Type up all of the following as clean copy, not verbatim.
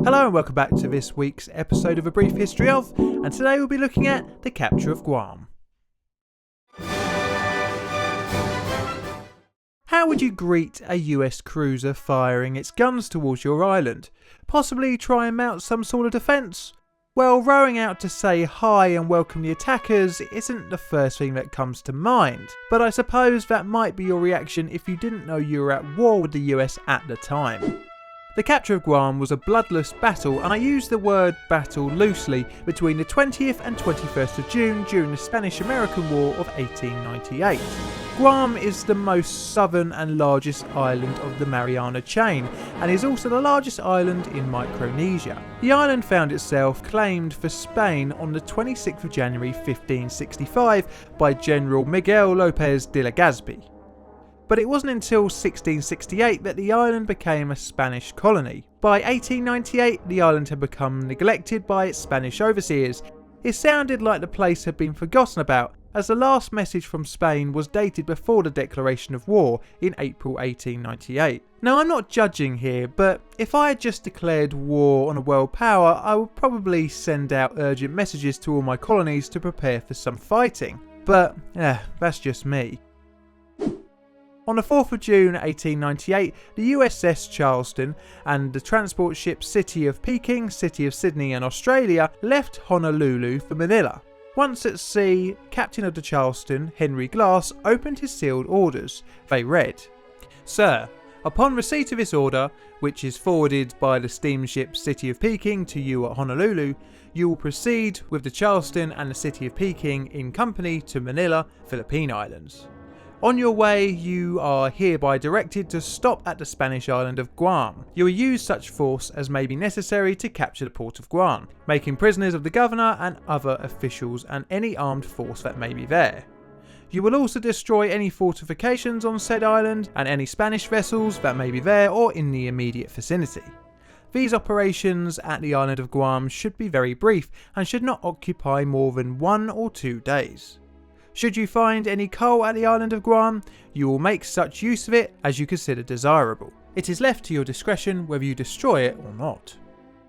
Hello and welcome back to this week's episode of A Brief History Of, and today we'll be looking at the capture of Guam. How would you greet a US cruiser firing its guns towards your island? Possibly try and mount some sort of defence? Well, rowing out to say hi and welcome the attackers isn't the first thing that comes to mind, but I suppose that might be your reaction if you didn't know you were at war with the US at the time. The capture of Guam was a bloodless battle, and I use the word battle loosely, between the 20th and 21st of June during the Spanish-American War of 1898. Guam is the most southern and largest island of the Mariana chain, and is also the largest island in Micronesia. The island found itself claimed for Spain on the 26th of January 1565 by General Miguel Lopez de Legazpi. But it wasn't until 1668 that the island became a Spanish colony. By 1898, the island had become neglected by its Spanish overseers. It sounded like the place had been forgotten about, as the last message from Spain was dated before the declaration of war in April 1898. Now, I'm not judging here, but if I had just declared war on a world power, I would probably send out urgent messages to all my colonies to prepare for some fighting. But, that's just me. On the 4th of June 1898, the USS Charleston and the transport ships City of Peking, City of Sydney and Australia left Honolulu for Manila. Once at sea, Captain of the Charleston, Henry Glass, opened his sealed orders. They read, "Sir, upon receipt of this order, which is forwarded by the steamship City of Peking to you at Honolulu, you will proceed with the Charleston and the City of Peking in company to Manila, Philippine Islands. On your way, you are hereby directed to stop at the Spanish island of Guam. You will use such force as may be necessary to capture the port of Guam, making prisoners of the governor and other officials and any armed force that may be there. You will also destroy any fortifications on said island and any Spanish vessels that may be there or in the immediate vicinity. These operations at the island of Guam should be very brief and should not occupy more than 1 or 2 days. Should you find any coal at the island of Guam, you will make such use of it as you consider desirable. It is left to your discretion whether you destroy it or not.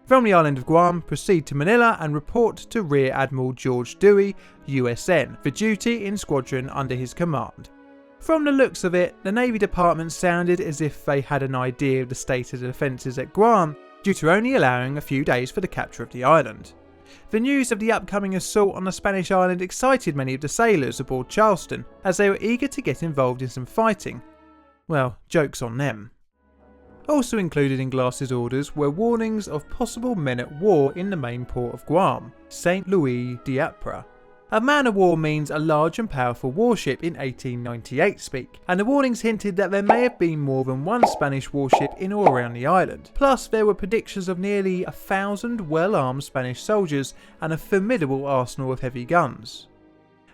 From the island of Guam, proceed to Manila and report to Rear Admiral George Dewey, USN, for duty in squadron under his command." From the looks of it, the Navy Department sounded as if they had an idea of the state of the defences at Guam, due to only allowing a few days for the capture of the island. The news of the upcoming assault on the Spanish island excited many of the sailors aboard Charleston, as they were eager to get involved in some fighting. Well, joke's on them. Also included in Glass's orders were warnings of possible men at war in the main port of Guam, St. Louis d'Ypres. A man of war means a large and powerful warship in 1898 speak, and the warnings hinted that there may have been more than one Spanish warship in or around the island. Plus, there were predictions of nearly 1,000 well-armed Spanish soldiers and a formidable arsenal of heavy guns.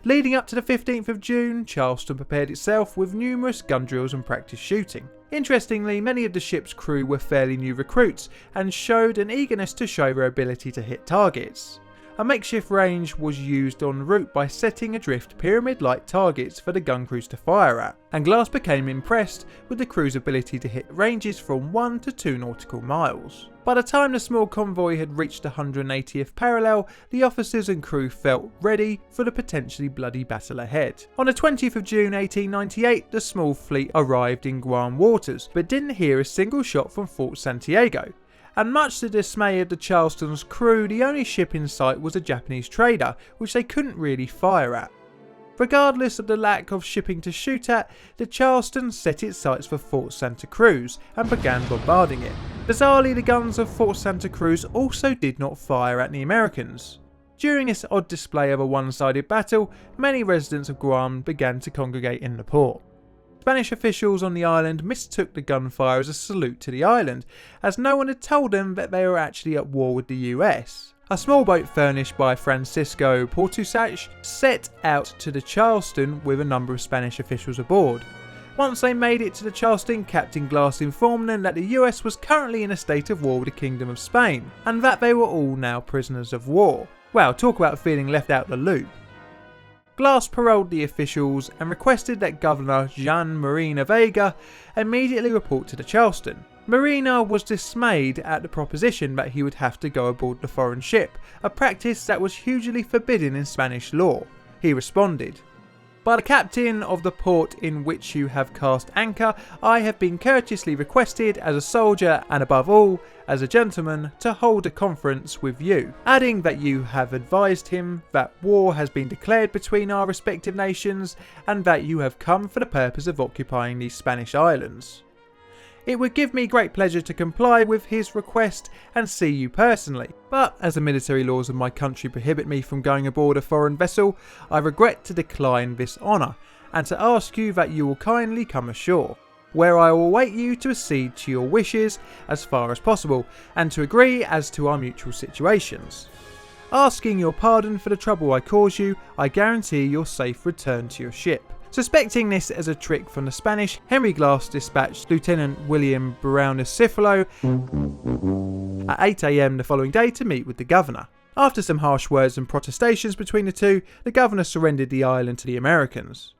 Leading up to the 15th of June, Charleston prepared itself with numerous gun drills and practice shooting. Interestingly, many of the ship's crew were fairly new recruits and showed an eagerness to show their ability to hit targets. A makeshift range was used en route by setting adrift pyramid-like targets for the gun crews to fire at, and Glass became impressed with the crew's ability to hit ranges from 1 to 2 nautical miles. By the time the small convoy had reached the 180th parallel, the officers and crew felt ready for the potentially bloody battle ahead. On the 20th of June 1898, the small fleet arrived in Guam waters, but didn't hear a single shot from Fort Santiago. And much to the dismay of the Charleston's crew, the only ship in sight was a Japanese trader, which they couldn't really fire at. Regardless of the lack of shipping to shoot at, the Charleston set its sights for Fort Santa Cruz and began bombarding it. Bizarrely, the guns of Fort Santa Cruz also did not fire at the Americans. During this odd display of a one-sided battle, many residents of Guam began to congregate in the port. Spanish officials on the island mistook the gunfire as a salute to the island, as no one had told them that they were actually at war with the US. A small boat furnished by Francisco Portusach set out to the Charleston with a number of Spanish officials aboard. Once they made it to the Charleston, Captain Glass informed them that the US was currently in a state of war with the Kingdom of Spain, and that they were all now prisoners of war. Wow, talk about feeling left out the loop. Glass paroled the officials and requested that Governor Jean Marina Vega immediately report to the Charleston. Marina was dismayed at the proposition that he would have to go aboard the foreign ship, a practice that was hugely forbidden in Spanish law. He responded, "By the captain of the port in which you have cast anchor, I have been courteously requested as a soldier and above all as a gentleman to hold a conference with you," adding that you have advised him that war has been declared between our respective nations and that you have come for the purpose of occupying these Spanish islands. It would give me great pleasure to comply with his request and see you personally, but as the military laws of my country prohibit me from going aboard a foreign vessel, I regret to decline this honour and to ask you that you will kindly come ashore, where I will await you to accede to your wishes as far as possible and to agree as to our mutual situations. Asking your pardon for the trouble I caused you, I guarantee your safe return to your ship." Suspecting this as a trick from the Spanish, Henry Glass dispatched Lieutenant William Brownus-Cifalo at 8 AM the following day to meet with the governor. After some harsh words and protestations between the two, the governor surrendered the island to the Americans.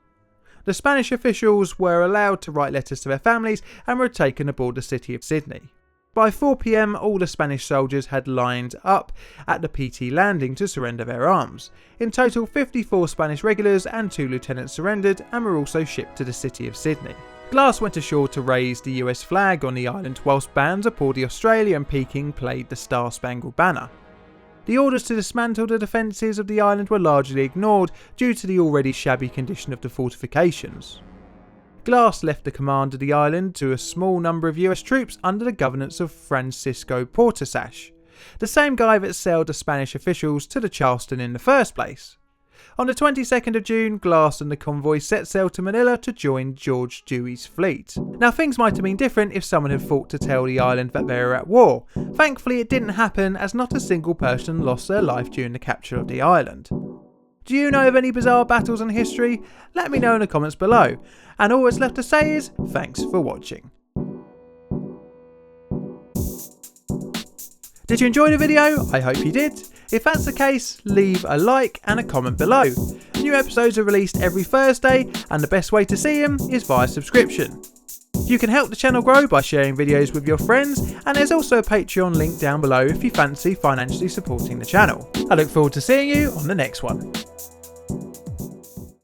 The Spanish officials were allowed to write letters to their families and were taken aboard the city of Sydney. By 4 PM, all the Spanish soldiers had lined up at the PT landing to surrender their arms. In total, 54 Spanish regulars and 2 lieutenants surrendered and were also shipped to the city of Sydney. Glass went ashore to raise the US flag on the island whilst bands aboard the Australia and Peking played the Star-Spangled Banner. The orders to dismantle the defences of the island were largely ignored due to the already shabby condition of the fortifications. Glass left the command of the island to a small number of US troops under the governance of Francisco Portasash, the same guy that sailed the Spanish officials to the Charleston in the first place. On the 22nd of June, Glass and the convoy set sail to Manila to join George Dewey's fleet. Now things might have been different if someone had fought to tell the island that they were at war. Thankfully it didn't happen, as not a single person lost their life during the capture of the island. Do you know of any bizarre battles in history? Let me know in the comments below. And all that's left to say is, thanks for watching. Did you enjoy the video? I hope you did. If that's the case, leave a like and a comment below. New episodes are released every Thursday, and the best way to see them is via subscription. You can help the channel grow by sharing videos with your friends, and there's also a Patreon link down below if you fancy financially supporting the channel. I look forward to seeing you on the next one.